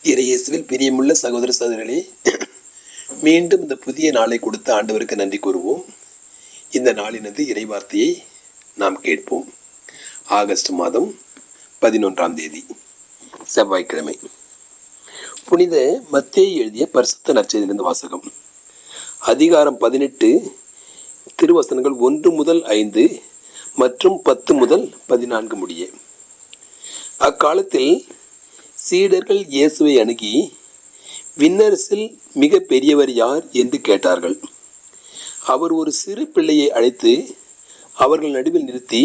இறையேசுவில் பிரியமுள்ள சகோதர சகோதரிகளே, மீண்டும் இந்த புதிய நாளை கொடுத்த ஆண்டவருக்கு நன்றி கூறுவோம். இந்த நாளினது இறைவார்த்தையை நாம் கேட்போம். ஆகஸ்ட் மாதம் 11ஆம் தேதி செவ்வாய்க்கிழமை. புனித மத்தேயு எழுதிய பரிசுத்த நற்செய்தியிலிருந்து வாசகம். அதிகாரம் 18, திருவசனங்கள் 1 முதல் 5 மற்றும் 10 முதல் 14 முடிய. அக்காலத்தில் சீடர்கள் இயேசுவை அணுகி, விண்ணரசில் மிக பெரியவர் யார் என்று கேட்டார்கள். அவர் ஒரு சிறு பிள்ளையை அழைத்து அவர்கள் நடுவில் நிறுத்தி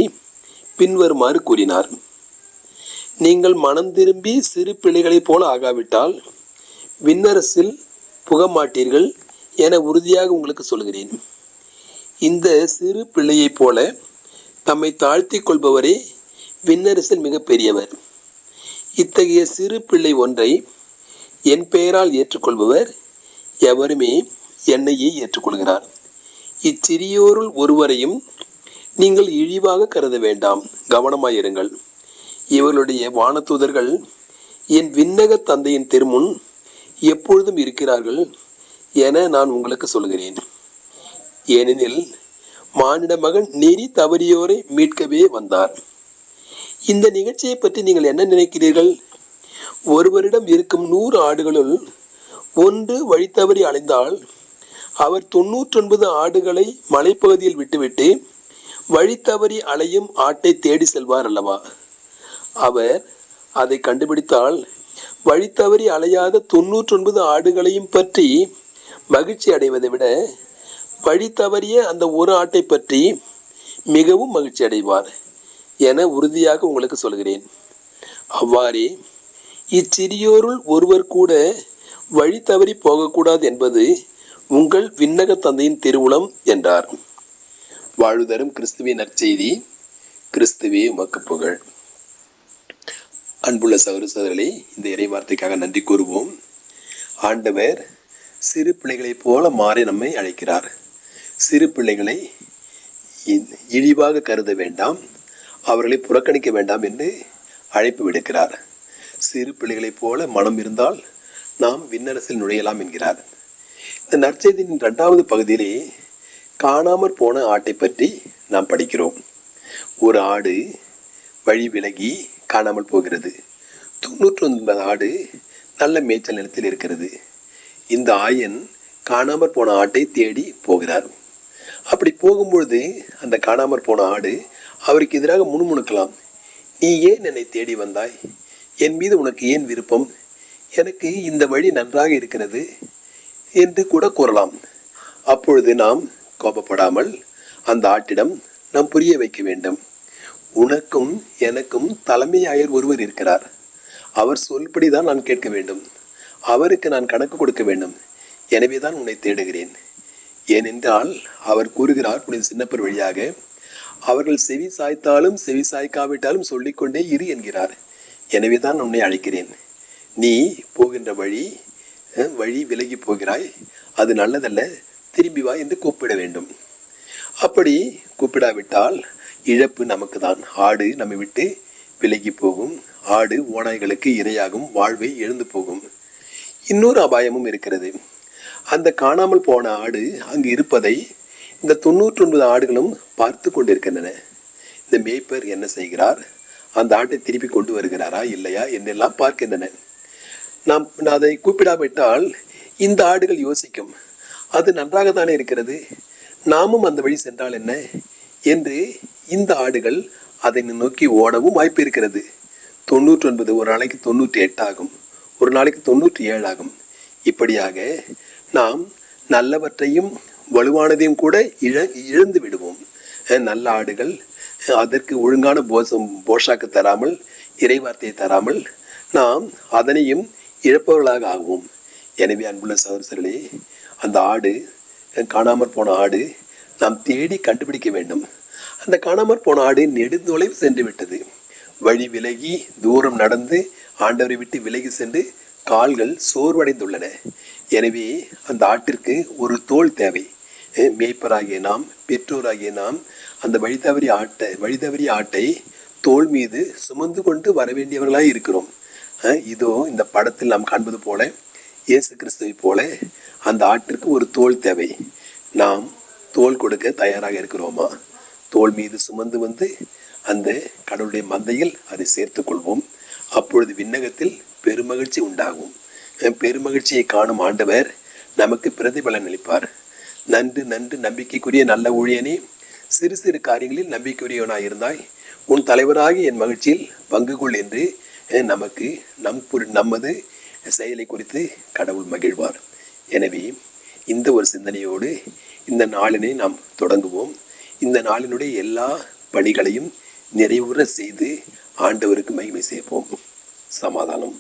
பின்வருமாறு கூறினார்: நீங்கள் மனம் திரும்பி சிறு பிள்ளைகளைப் போல ஆகாவிட்டால் விண்ணரசில் புகமாட்டீர்கள் என உறுதியாக உங்களுக்கு சொல்கிறேன். இந்த சிறு பிள்ளையைப் போல தம்மை தாழ்த்தி கொள்பவரே விண்ணரசில் மிக பெரியவர். இத்தகைய சிறு பிள்ளை ஒன்றை என் பெயரால் ஏற்றுக்கொள்பவர் எவருமே என்னையே ஏற்றுக்கொள்கிறார். இச்சிறியோருள் ஒருவரையும் நீங்கள் இழிவாக கருத வேண்டாம். கவனமாயிருங்கள். இவர்களுடைய வானதூதர்கள் என் விண்ணக தந்தையின் திருமுன் எப்பொழுதும் இருக்கிறார்கள் என நான் உங்களுக்கு சொல்கிறேன். ஏனெனில் மானிட மகன் நெறி தவறியோரை மீட்கவே வந்தார். இந்த நிகழ்ச்சியை பற்றி நீங்கள் என்ன நினைக்கிறீர்கள்? ஒருவரிடம் இருக்கும் 100 ஆடுகளுள் ஒன்று வழி தவறி அலைந்தால் அவர் 99 ஆடுகளை மலைப்பகுதியில் விட்டுவிட்டு வழி தவறி அலையும் ஆட்டை தேடி செல்வார் அல்லவா? அவர் அதை கண்டுபிடித்தால் வழி தவறி அலையாத 99 ஆடுகளையும் பற்றி மகிழ்ச்சி அடைவதை விட வழி தவறிய அந்த ஒரு ஆட்டை பற்றி மிகவும் மகிழ்ச்சி அடைவார் என உறுதியாக உங்களுக்கு சொல்கிறேன். அவ்வாறே இச்சிறியோருள் ஒருவர் கூட வழி தவறி போகக்கூடாது என்பது உங்கள் விண்ணக தந்தையின் திருவுளம் என்றார். வாழ்வுதரும் கிறிஸ்துவின் நற்செய்தி. கிறிஸ்துவே உமக்கு புகழ். அன்புள்ள சகோதர சகோதரிகளே, இந்த இறைவார்த்தைக்காக நன்றி கூறுவோம். ஆண்டவர் சிறு பிள்ளைகளைப் போல மாறி நம்மை அழைக்கிறார். சிறு பிள்ளைகளை இழிவாக கருத வேண்டாம், அவர்களை புறக்கணிக்க வேண்டாம் என்று அழைப்பு விடுக்கிறார். சிறு பிள்ளைகளைப் போல மனம் இருந்தால் நாம் விண்ணரசில் நுழையலாம் என்கிறார். இந்த நற்செய்தியின் 2வது பகுதியிலே காணாமற் போன ஆட்டை பற்றி நாம் படிக்கிறோம். ஒரு ஆடு வழி விலகி காணாமல் போகிறது. 99 ஆடு நல்ல மேய்ச்சல் நிலத்தில் இருக்கிறது. இந்த ஆயன் காணாமற் போன ஆட்டை தேடி போகிறார். அப்படி போகும்பொழுது அந்த காணாமற் போன ஆடு அவருக்கு எதிராக முணுமுணுக்கலாம். நீ ஏன் என்னை தேடி வந்தாய்? என் மீது உனக்கு ஏன் விருப்பம்? எனக்கு இந்த வழி நன்றாக இருக்கிறது என்று கூட கூறலாம். அப்பொழுது நாம் கோபப்படாமல் அந்த ஆட்டிடம் நாம் புரிய வைக்க வேண்டும். உனக்கும் எனக்கும் தலைமை ஆயர் ஒருவர் இருக்கிறார். அவர் சொல்படிதான் நான் கேட்க வேண்டும். அவருக்கு நான் கணக்கு கொடுக்க வேண்டும். எனவே தான் உன்னை தேடுகிறேன். ஏனென்றால் அவர் கூறுகிறார் புனித சின்னப்பர் வழியாக, அவர்கள் செவி சாய்த்தாலும் செவி சாய்க்காவிட்டாலும் சொல்லிக்கொண்டே இரு என்கிறார். எனவே தான் உன்னை அழைக்கிறேன். நீ போகின்ற வழி விலகி போகிறாய், அது நல்லதல்ல, திரும்பி வா என்று கூப்பிட வேண்டும். அப்படி கூப்பிடாவிட்டால் இழப்பு நமக்கு தான். ஆடு நம்மை விட்டு விலகி போகும். ஆடு ஓநாய்களுக்கு இரையாகும், வாழ்வை எழுந்து போகும். இன்னொரு அபாயமும் இருக்கிறது. அந்த காணாமல் போன ஆடு அங்கு இருப்பதை இந்த 99 ஆடுகளும் பார்த்து கொண்டிருக்கின்றன. இந்த மேய்ப்பர் என்ன செய்கிறார்? அந்த ஆட்டை திருப்பி கொண்டு வருகிறாரா இல்லையா என்றெல்லாம் பார்க்கின்றன. நாம் அதை கூப்பிடாவிட்டால் இந்த ஆடுகள் யோசிக்கும், அது நன்றாகத்தானே இருக்கிறது, நாமும் அந்த வழி சென்றால் என்ன என்று இந்த ஆடுகள் அதை நோக்கி ஓடவும் வாய்ப்பு இருக்கிறது. 99 ஒரு நாளைக்கு 98 ஆகும், ஒரு நாளைக்கு 97 ஆகும். இப்படியாக நாம் நல்லவற்றையும் வலுவானதையும் கூட இழந்து விடுவோம். நல்ல ஆடுகள் அதற்கு ஒழுங்கான போஷாக்கு தராமல், இறைவார்த்தையை தராமல் நாம் அதனையும் இழப்பவர்களாக ஆகுவோம். எனவே அன்புள்ள சகோதரர்களே, அந்த ஆடு, காணாமற் போன ஆடு நாம் தேடி கண்டுபிடிக்க வேண்டும். அந்த காணாமற் போன ஆடு நெடுந்தொலைவு சென்று விட்டது. வழி விலகி தூரம் நடந்து ஆண்டவரை விட்டு விலகி சென்று கால்கள் சோர்வடைந்துள்ளன. எனவே அந்த ஆட்டிற்கு ஒரு தோள் தேவை. மேய்ப்பராகிய நாம், பெற்றோராகிய நாம் அந்த வழிதவறிய ஆட்டை தோள் மீது சுமந்து கொண்டு வர வேண்டியவர்களாய் இருக்கிறோம். இதோ இந்த படத்தில் நாம் காண்பது போல இயேசு கிறிஸ்துவை போல அந்த ஆட்டிற்கு ஒரு தோல் தேவை. நாம் தோல் கொடுக்க தயாராக இருக்கிறோமா? தோல் மீது சுமந்து வந்து அந்த கடவுளுடைய மந்தையில் அதை சேர்த்து கொள்வோம். அப்பொழுது விண்ணகத்தில் பெருமகிழ்ச்சி உண்டாகும். பெருமகிழ்ச்சியை காணும் ஆண்டவர் நமக்கு பிரதிபலன் அளிப்பார். நன்று நன்று நம்பிக்கைக்குரிய நல்ல ஊழியனே, சிறு சிறு காரியங்களில் நம்பிக்கையுரியவனாய் இருந்தாய், உன் தலைவராகி என் மகிழ்ச்சியில் பங்கு கொள் என்று நமக்கு நமது செயலை குறித்து கடவுள் மகிழ்வார். எனவே இந்த ஒரு சிந்தனையோடு இந்த நாளினை நாம் தொடங்குவோம். இந்த நாளினுடைய எல்லா பணிகளையும் நிறைவுற செய்து ஆண்டவருக்கு மகிமை சேர்ப்போம். சமாதானம்.